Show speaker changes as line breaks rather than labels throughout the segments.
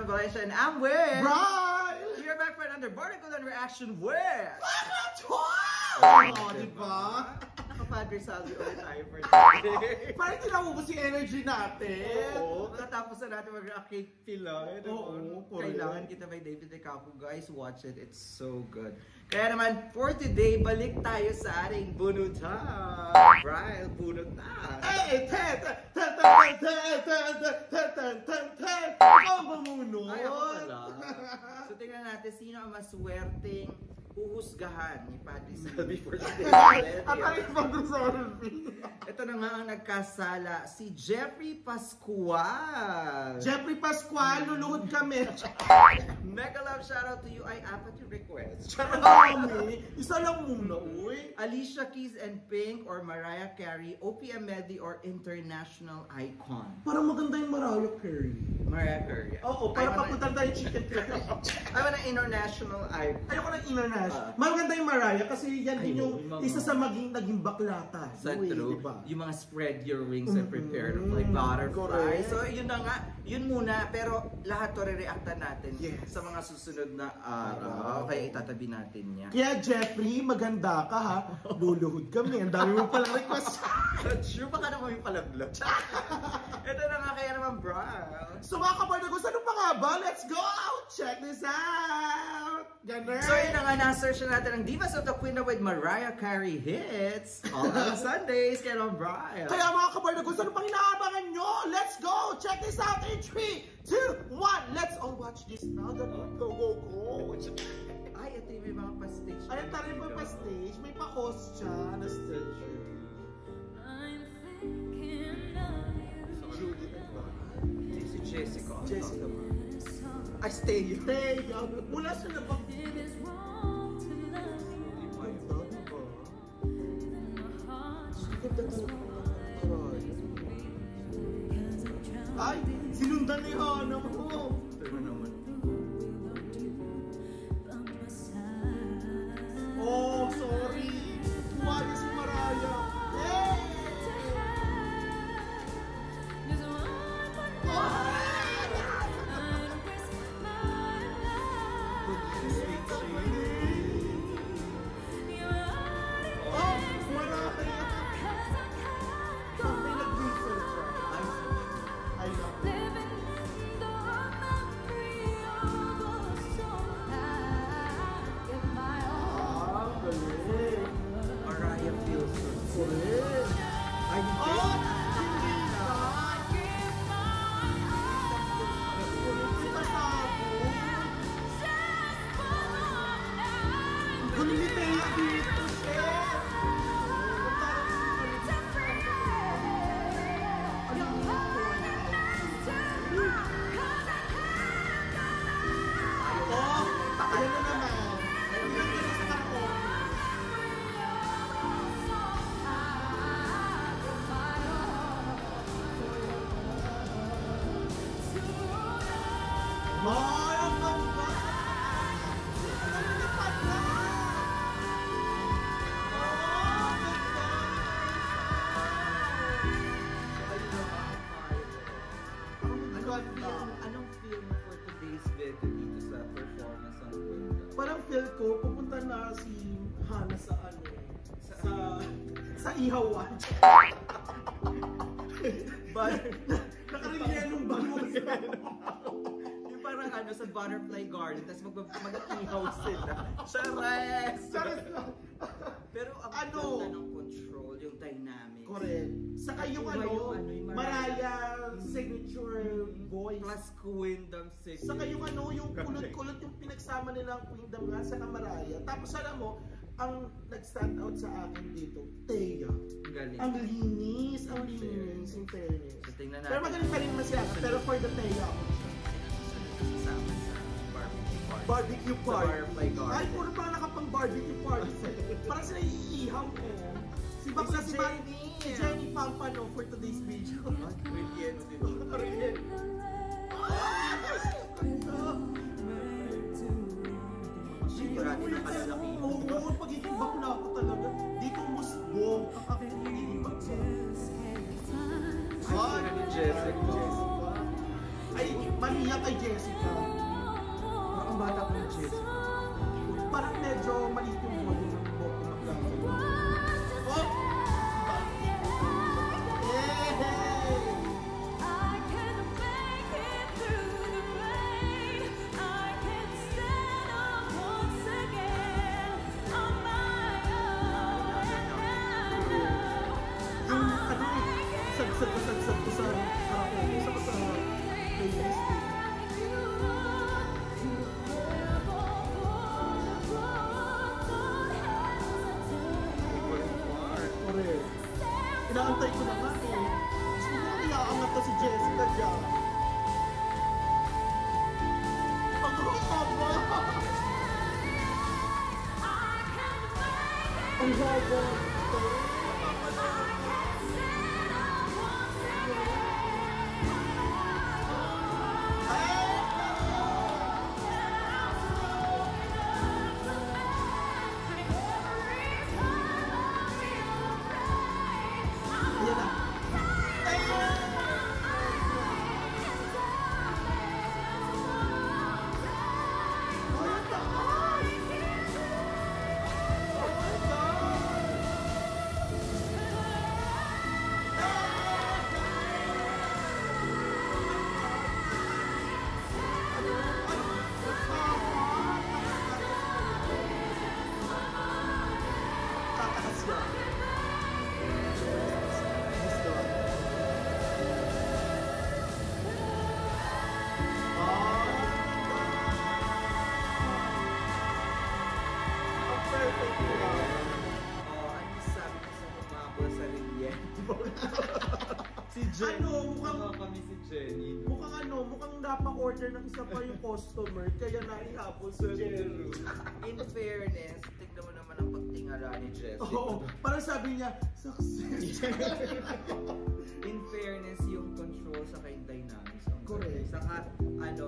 Valencia, and I'm with
Brian!
We are back for another Barnacle and Reaction with
Oh, diba?
Naka-Padre Salvi ulit tayo for today.
Parang tinaubos yung energy natin.
Oo, katapos na natin mag-react kay Pilar.
Oo,
Kailangan kita by David Decapo. Guys, watch it. It's so good. Kaya naman, for today, balik tayo sa ating bunutan. Brian, bunot na.
Hey! Ikaw ba munot?
Ay, ako pala. So, tingnan natin sino ang maswerteng uhusgahan ni Padre Salvi for today.
At ang Padre Salvi.
Ito na nga ang nagkasala, si Jeffrey Pascual.
Jeffrey Pascual, luluhod kami.
Mega love shoutout to you. Ay, apat yung request.
Kami, isa lang muna, uy.
Alicia Keys and Pink or Mariah Carey, OPM Medley or International Icon.
Parang maganda yung Mariah Carey.
Mariah Carey.
Oo, para papunta tayo chicken curry.
I want an international icon.
Ayoko ng international. Maganda yung Mariah kasi yan din yung isa sa naging baklata.
Sa true.
Diba?
Yung mga spread your wings and prepare to fly butterfly. So yun na nga, yun muna. Pero lahat to re-reactan natin sa mga susunod na araw. Kaya itatabi natin niya.
Kaya Jeffrey, maganda ka ha. Luluhod kami. Ang dami mo palang request.
Sure baka naman yung palaglag. Ito na nga kaya naman, bro.
So mga kapartagos, ano pa nga ba? Let's go! Check this out! Ganun!
So yun na nga, na-search na natin ang Divas of the Queen with Mariah Carey hits all on Sundays. Kaya naman, Brian.
Kaya mga kapartagos, ano pang inaabangan nyo? Let's go! Check this out in 3, 2, 1! Let's all watch this now. Ganun, go, go, go!
Ay, ito yung may mga pa-stage.
Ay, ang tarin pa pa-stage. May pa-host siya na stage.
Si Jessica.
Jessica.
I stay here.
Stay, mula sa labang. Ay, sinundan ni Hana mo.
Pero naman.
Oh, sorry. Kuwari si Mariah. Hey!
Mariah feels so good. Ay, Anong feel mo for today's video dito sa performance ng Gwenda?
Parang feel ko, pupunta na si Hana sa ano, sa ihawan.
But,
Nakarilyenong bangus.
yung parang ano sa butterfly garden, tapos mag-ihaw sila. Chares!
Chares lang.
Pero ang
Ano?
ganda ng control, yung dynamics.
Correct. Saka yung
yung
Mariah signature voice.
Plus Queendom Six.
Saka yung yung kulot-kulot yung pinagsama nila ang Queendom nga sa Mariah. Tapos alam mo, ang nag-stand out sa akin dito, Thea.
Galing.
Ang linis, in fairness.
So, tingnan natin.
Pero magaling pa rin naman siya. Pero for the Thea ako.
Kasama sa barbecue party.
Barbecue
Sa
party.
butterfly garden.
Ay, puro parang nakapang barbecue party. Parang sila iihaw ko. Si bakla si Jenny Pampano for today's video.
Relleno din.
Relleno.
Sigurado na kalalaki.
Oo, pagiging bakla ko talaga. Dito musbong ang aking pagiging bakla.
Ay, ni Jessica.
Ay, umiyak kay Jessica.
Ang bata ko ng Jessica.
Parang medyo maliit yung volume ng buhok ng magkakayo. Oh! Sagsag ko sa karaoke, sa playlist. Correct. Inaantay ko na nga eh. Gusto ko iaangat na si Jessica dyan. Ang haba! Ang haba!
Si Jenny.
Mukhang
kami si Jenny.
Mukhang napa-order ng isa pa yung customer, kaya naihabol si Jenny.
In fairness, tignan mo naman ang pagtingala ni Jessie.
Oo, parang sabi niya, success.
In fairness, yung control sa yung dynamics.
Correct.
Saka,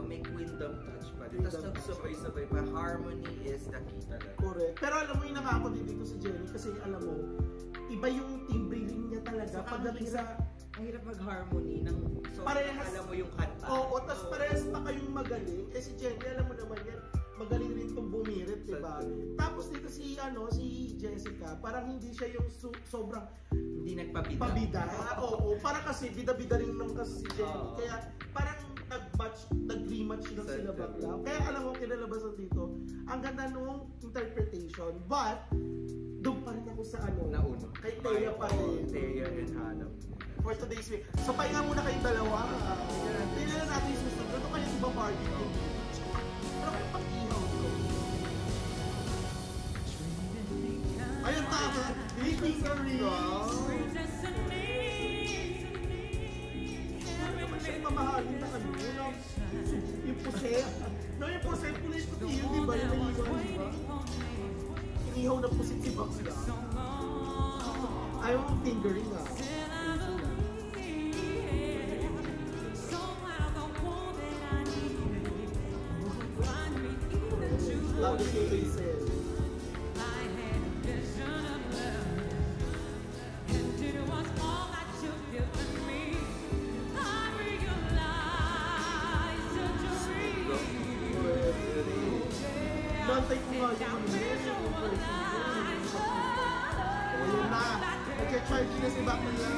may Queendom touch pa. Tapos nagsabay-sabay pa. Harmony is the key talaga.
Correct. Pero alam mo yung nakako din dito si Jenny kasi alam mo, iba yung timbre rin niya talaga pagdating sa...
Ang hirap mag-harmony ng
parehas,
alam mo yung kanta.
Oo, tapos parehas pa kayong magaling. Si Jenny, alam mo naman yan, magaling rin itong bumirit, diba? Tapos dito si Jessica, parang hindi siya yung sobrang
hindi
pabida. Oo, parang kasi bida-bida rin naman kasi si Jenny. Kaya parang nag-rematch lang sila bagla. Kaya alam mo, kinalabasan dito, ang ganda nung interpretation, but doon pa rin ako sa
nauna.
Kay Thea pa rin.
Thea and Hannah.
For today's week. So, pahinga muna kayong dalawa. Tingnan natin yung susunod. Ito kayo iba barbecue. Pero kayo pag-ihaw ko. Ayun, tama. Baking sa rings. Ano naman siyang mamahalin na yung puse. Yung puse, pulis puti yun, di ba? Yung naiiwan, di ba? Inihaw na pusit si Bakla. Ayaw mong fingering ah. Love the faces. Nantay ko nga yung ayun na. Nag-charge na si Bakla.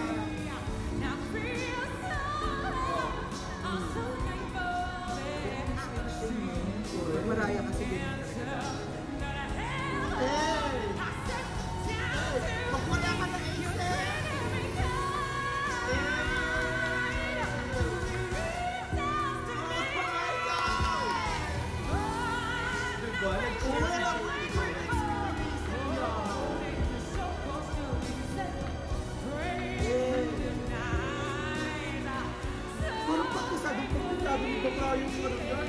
Mariah kasi din.
Magwala ka na Ace! Parang pagkasabi ni Bakla yung parang yan.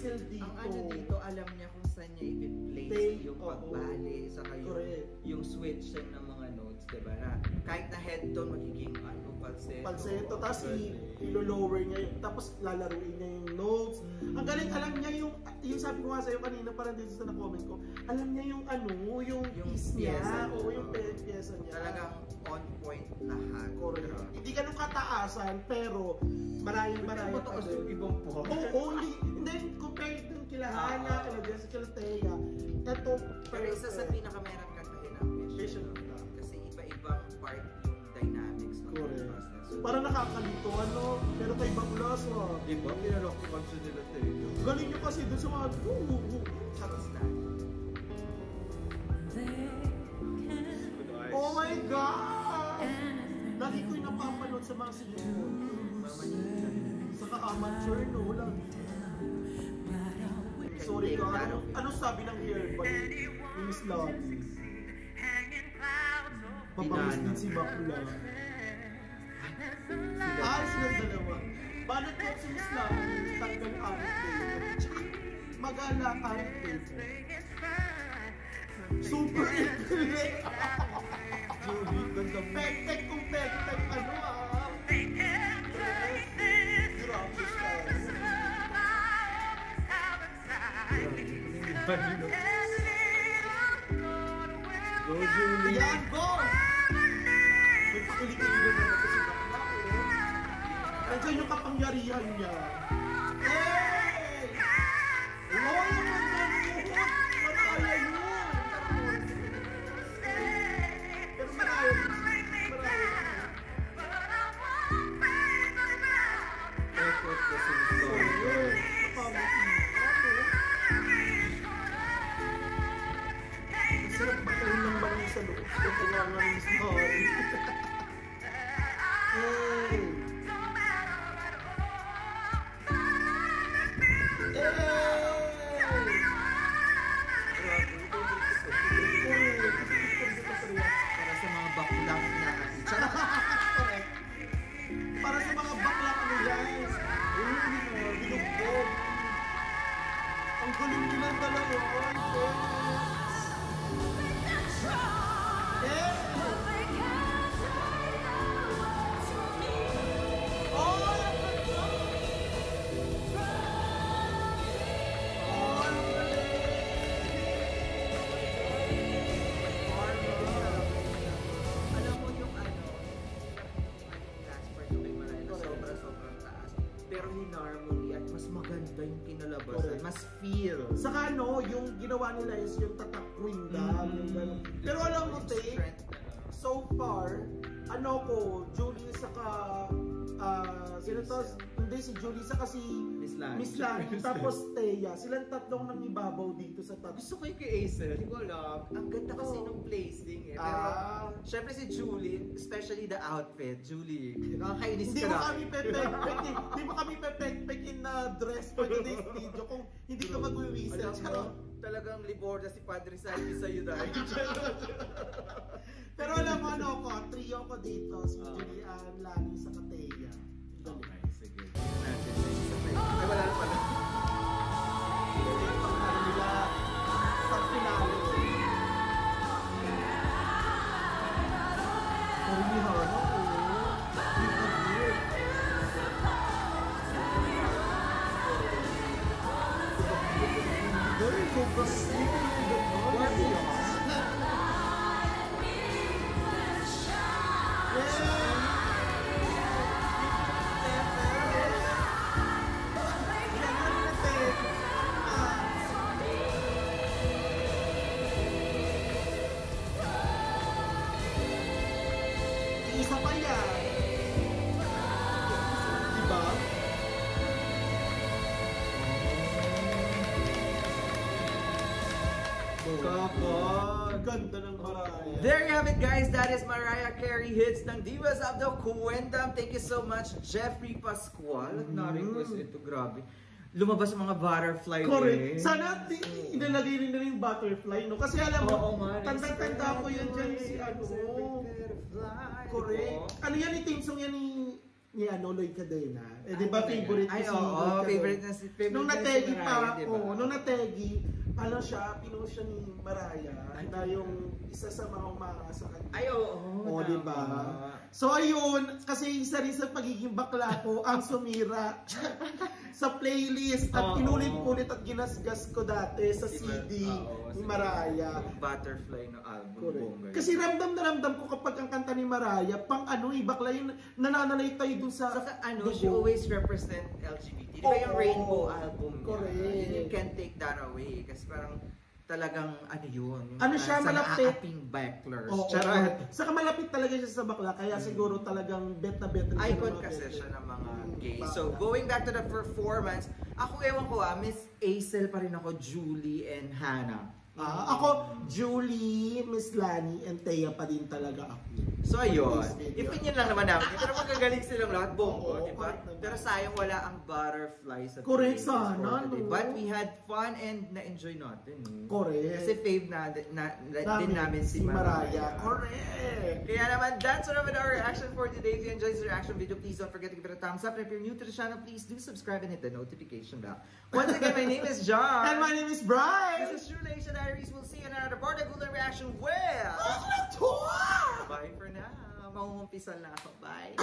whistle dito.
Ang ano dito, alam niya kung saan niya i-place yung pagbali, saka yung switch ng mga notes, diba? Na kahit na head tone, magiging falsetto. Tapos
ilo-lower niya yun. Tapos lalaruin niya yung notes. Ang galing, alam niya yung sabi ko nga sa'yo kanina, parang dito sa na-comment ko, alam niya yung yung piece niya. Oo, yung pyesa niya.
Talagang on point lahat.
Correct. Hindi ganun kataasan, pero maraming
mataas yung ibang po.
Oo, hindi. Compared dun kila Hana, kila Jessica, kila Thea. Ito,
pero isa sa pinakamerang kantahin ang Vision of Love. Kasi iba-ibang part yung dynamics ng process.
Parang nakakalito, pero kay Baklas,
Diba? Pinalok ko kanso nila Thea.
Galing nyo kasi dun sa mga
Tapos na.
Oh my God! Lagi ko yung napapanood sa mga sinimon. Saka amateur, no? Lagi. Sorry ka, ano sabi ng hairband ni Miss Lobby? Papamis din si Bakla. Silang dalawa. Banat ko si Miss Lobby, tanggal arte. Magala arte. Super intellect! Julie, ganda mo. Pek-pek kung pek-pek, Grabe style. Go, Julie! Yan, go! May pakilig-iligan na ito si Bakla, Nandiyan yung kapangyarihan niya. Hey! Oh, yung ganda mo! Maraya yun! Pero maraya.
Effort kasi story.
Sarap ba kayo ng bangin sa loob? Ito nga nga yung story. Hey!
Para sa mga baklang na.
Para sa mga baklang guys. Binugbog. Ang galing nilang dalawa.
Yung kinalabasan, mas feel.
Saka yung ginawa nila is yung tatakwing yung gano'n. Pero alam mo, so far, Julie saka, sino to? Hindi si Julie, saka si Miss Lani, tapos Thea. Silang tatlong nang ibabaw dito sa tatlo.
Gusto ko yung kay Acer, hindi ko alam. Ang ganda kasi ng placing eh. Pero, syempre si Julie, especially the outfit, Julie, nakakainis ka na.
Hindi mo kami pepek-pekin na dress for today's video kung hindi ka mag-whistle.
Talagang libor na si Padre Salvi sa'yo dahil.
Pero alam mo trio ko dito, si Julian, Lani, sa Thea.
Okay, sige. Ay, wala na pala.
Nila sa finale. Very focused. Isa pa yan. Diba? Ganda ng Mariah.
There you have it guys, that is Mariah Carey hits ng Divas of the Kwendam. Thank you so much Jeffrey Pascual. Na-request ito, grabe. Lumabas ang mga butterfly.
Correct. Sana inalagay rin na yung butterfly, no? Kasi alam mo, tanda-tanda ko yan dyan si Correct. Ano yan, team song yan ni ni Lloyd Cadena. Eh, di ba favorite
Ay,
si
oo,
Lloyd Cadena?
favorite na si
Nung
na si
nategi
Mariah,
pa,
di ba?
nung nategi, pinost siya ni Mariah na yung isa sa mga umaasa kanya.
Ay, oo.
O, di ba? So, ayun, kasi isa rin sa pagiging bakla ko, ang sumira sa playlist at pinulit-pulit at ginasgas ko dati sa CD ni Mariah.
Butterfly na album.
Correct. Kasi ramdam na ramdam ko kapag ang kanta ni Mariah, pang bakla yung nananalay tayo dun sa
Saka she always represent LGBT. Di ba yung Rainbow album niya?
Correct.
You can't take that away. Kasi parang talagang yun.
Siya
sa
malapit.
naaaping backlers.
Charot. Saka malapit talaga siya sa bakla, kaya siguro talagang bet na bet rin siya
Icon
ng mga
kasi
bet.
siya ng mga gay. So, going back to the performance, ako ewan ko Miss Aisel pa rin ako, Julie and Hannah.
Ako, Julie, Miss Lani, and Thea pa din talaga ako.
So ayun, opinion lang naman namin. Pero magagaling silang lahat,
Oo,
di ba?
correct naman.
Pero sayang wala ang butterfly sa
Correct,
playlist
sana,
for today.
no?
But we had fun and na-enjoy natin.
Correct.
Kasi fave din namin si Mariah.
Correct.
Kaya naman, that's sort of our reaction for today. If you enjoyed this reaction video, please don't forget to give it a thumbs up. And if you're new to the channel, please do subscribe and hit the notification bell. Once again, my name is John.
And my name is Bryce.
This is True Nation Diaries. We'll see you in another part of Golden Reaction with...
Tour!
Bye for now. Mangungumpisan na ako. Bye.